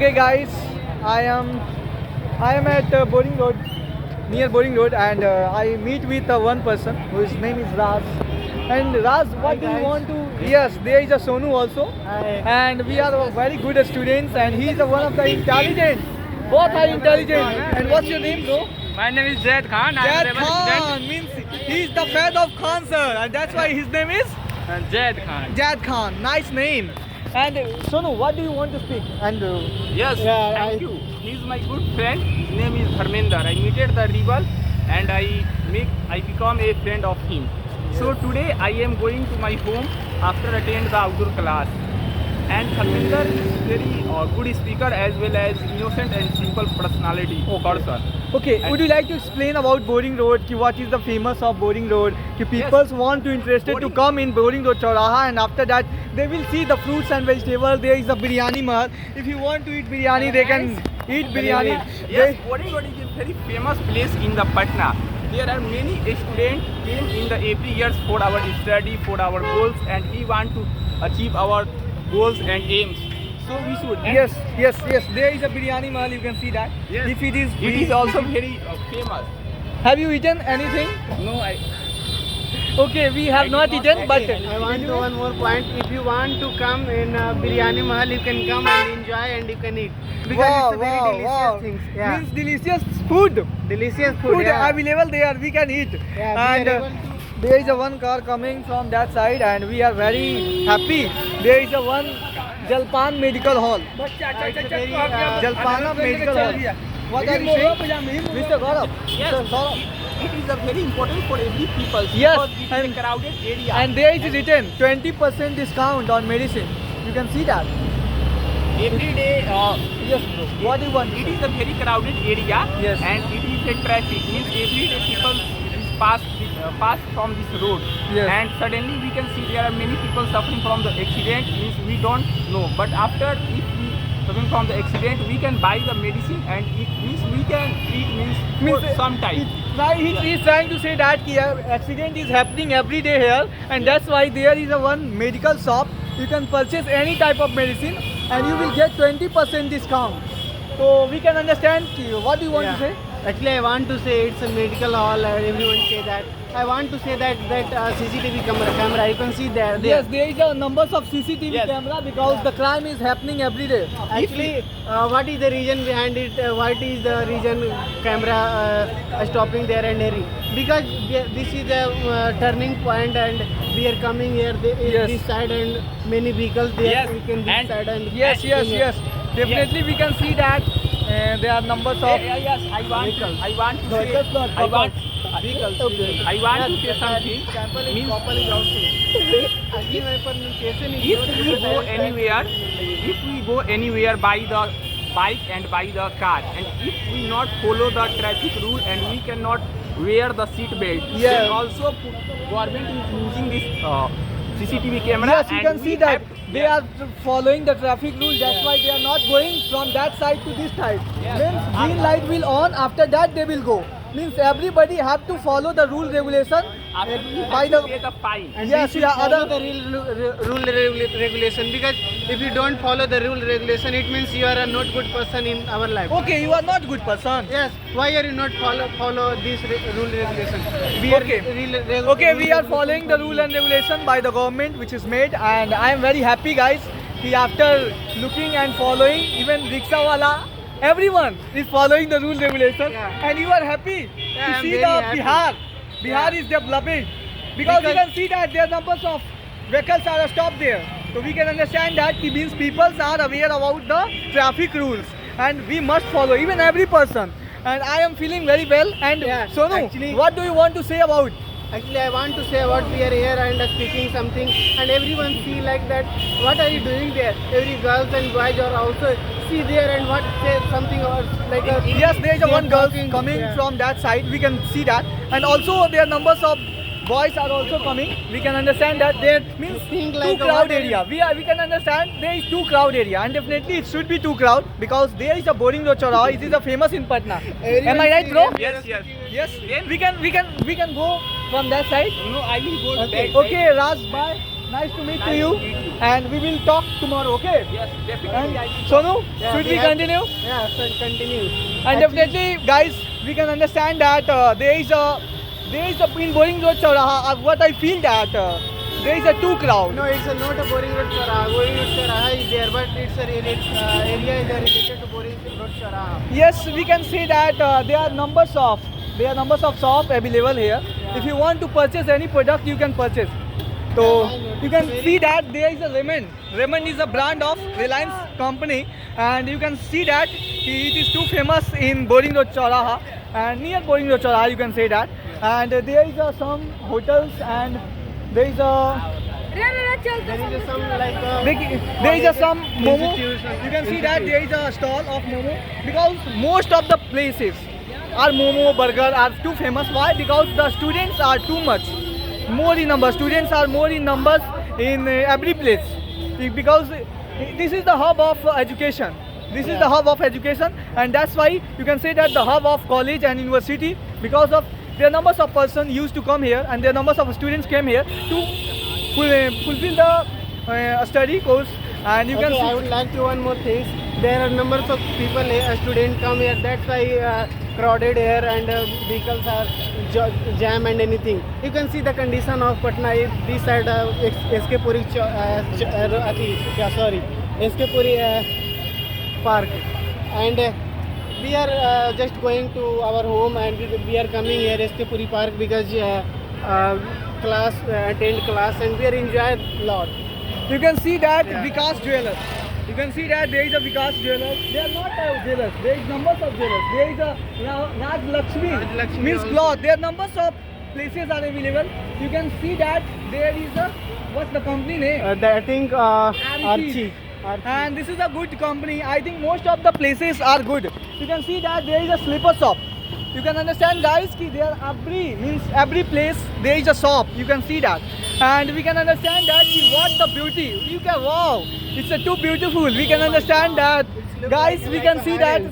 Okay, guys, I am at Boring Road, near Boring Road, and I meet with one person whose name is Raz. And Raz, what do you want to? Yes, there is a Sonu also, and we are very good students, and he is one of the intelligent. Both are intelligent. And what's your name, bro? My name is Zaid Khan. I Zaid am rebel Khan means he is the fan of Khan, sir, and that's why his name is student. Zaid Khan. Zaid Khan. Nice name. And Sonu, what do you want to speak? And Yes, Yeah, thank you. He is my good friend. His name is Dharmender. I meted the rebel and I become a friend of him. So today I am going to my home after attend the outdoor class. And Dharmender is very good speaker as well as innocent and simple personality person. okay, And- would you like to explain about Boring Road? Ki what is the famous of Boring Road? Ki people want to interested to Boring- come in Boring Road Chauraha, and after that they will see the fruits and vegetables. There is a biryani mahal. If you want to eat biryani, they can eat biryani. Yes, Boring Road is a very famous place in the Patna. There are many students came in the every years for our study, for our goals, and we want to achieve our goals and aims. So we should. And Yes. There is a biryani mahal. You can see that. Yes. If it is, It is also very famous. Have you eaten anything? No, Okay, we have not eaten, but I want to one more point. If you want to come in Biryani Mahal, you can come and enjoy and you can eat because wow, it's a very wow, delicious wow. things. Yeah, Means delicious food. delicious food. Food yeah. available there, we can eat. Yeah, we And are able to- there is a one car coming from that side, and we are very happy. There is a one Jalpan Medical Hall. Jalpana Medical Hall. What are you saying, Mr. Gaurav? Yes. Sir, Gaurav. it is a very important for every people. Yes, because it is and- a crowded area. And there is written 20% discount on medicine. You can see that. every day. Yes, bro. What do you want? It is a very crowded area. Yes. And it is a traffic. Means every day people is pass from this road. Yes. And suddenly we can see there are many people suffering from the accident. Means we don't know. But after if we suffering from the accident, we can buy the medicine and it means we can treat means for some time. He is trying to say that ki, accident is happening every day here, and that's why there is a one medical shop. You can purchase any type of medicine and you will get 20% discount. So we can understand ki, what do you want to say? Actually, I want to say it's a medical hall. Everyone say that. I want to say that CCTV camera. You can see there. Yes, there is a numbers of CCTV Yes. camera because the crime is happening every day. Actually, what is the reason behind it? What is the reason camera stopping there and hearing? Because this is a turning point and we are coming here Yes. this side and many vehicles there. Yes, We can this and- side and Yes. Definitely we can see that there are numbers of Yes, I want to say, I want Okay. I want to say something. Means if we go anywhere by the bike and by the car, and if we not follow the traffic rule and we cannot wear the seat belt, Yeah. then also government is using this CCTV camera. Yes, you and can we see that have- they are following the traffic rule. That's why they are not going from that side to this side. Yes. Means green light will on. After that they will go. Means everybody have to follow the rule regulation. After we by have the to pay the fine. And Yes, we should yeah, follow other- the regulation because if you don't follow the rule regulation, it means you are a not good person in our life. Okay, you are not good person. Yes. Why are you not follow this rule regulation? We Okay. Okay, we are following the rule and regulation by the government which is made, and I am very happy, guys. Ki after looking and following, even rickshaw wala, everyone is following the rule regulation, Yeah. and you are happy Yeah, to I'm see very the happy. Bihar. Bihar Yeah. is developing because you Because- can see that their numbers of vehicles are stopped there. So we can understand that it means people are aware about the traffic rules, and we must follow, even every person. And I am feeling very well. And Yeah, Sonu, actually- what do you want to say about? Actually, I want to say about we are here and speaking something, and everyone see like that. What are you doing there? Every girls and boys are also see there and what say something or like a Yes, there is a they are one girl talking, coming yeah. from that side. We can see that, and also their numbers of boys are also coming. We can understand that there means Think two like a crowd what- area. We can understand there is two crowd area, and definitely it should be two crowd because there is a Boring Road Chauraha. It is a famous in Patna. Am I right, bro? Yes, yes. Yes. Then- We can go from that side. No, I will go Okay. back. Okay, Raj, bye. nice to meet Nice you. to meet you. And we will talk tomorrow, okay? Yes, definitely. And I will Sonu, Yeah, should we we have- continue? Yeah, so continue. And definitely, guys, we can understand that there is a in Boring Road Chowraha. What I feel that there is a two crowd. No, it's not a Boring Road Chowraha. Boring Road Chowraha is there, but it's a area is related to Boring Road Chowraha. Yes, we can say that there are numbers of shops available here. If you want to purchase any product, you can purchase. So you can see that there is a Raymond. Raymond is a brand of Reliance company, and you can see that it is too famous in Boring Road Chowraha and near Boring Road Chowraha. You can say that, and there is some hotels and there is a There is some like there is a some momo. institution- You can see that there is a stall of momo because most of the places are momo burger are too famous. Why? Because the students are too much more in numbers. Students are more in numbers in every place because this is the hub of education. This is the hub of education, and that's why you can say that the hub of college and university because of their numbers of person used to come here and their numbers of students came here to fulfill the study course. And you can Okay, I see would like to one more thing. There are numbers of people, students come here. That's why crowded here and vehicles are jam and anything. You can see the condition of Patna. This side, SK Puri, SK Puri Park, and we are just going to our home and we are coming here SK Puri Park because class attend class and we are enjoy a lot. you can see that Yeah. Vikas Jewelers. You can see that there is a Vikas Jewelers. They are not jewelers. There is numbers of jewelers. There is a Raj Lakshmi. Raj Lakshmi Means also. cloth. There are numbers of places are available. You can see that there is a what's the company name? I think Archie. Archie. And this is a good company. I think most of the places are good. You can see that there is a slipper shop. You can understand, guys, ki there every place there is a shop. You can see that, and we can understand that ki what the beauty. You can wow, it's too beautiful. We can understand that, guys. We can see that.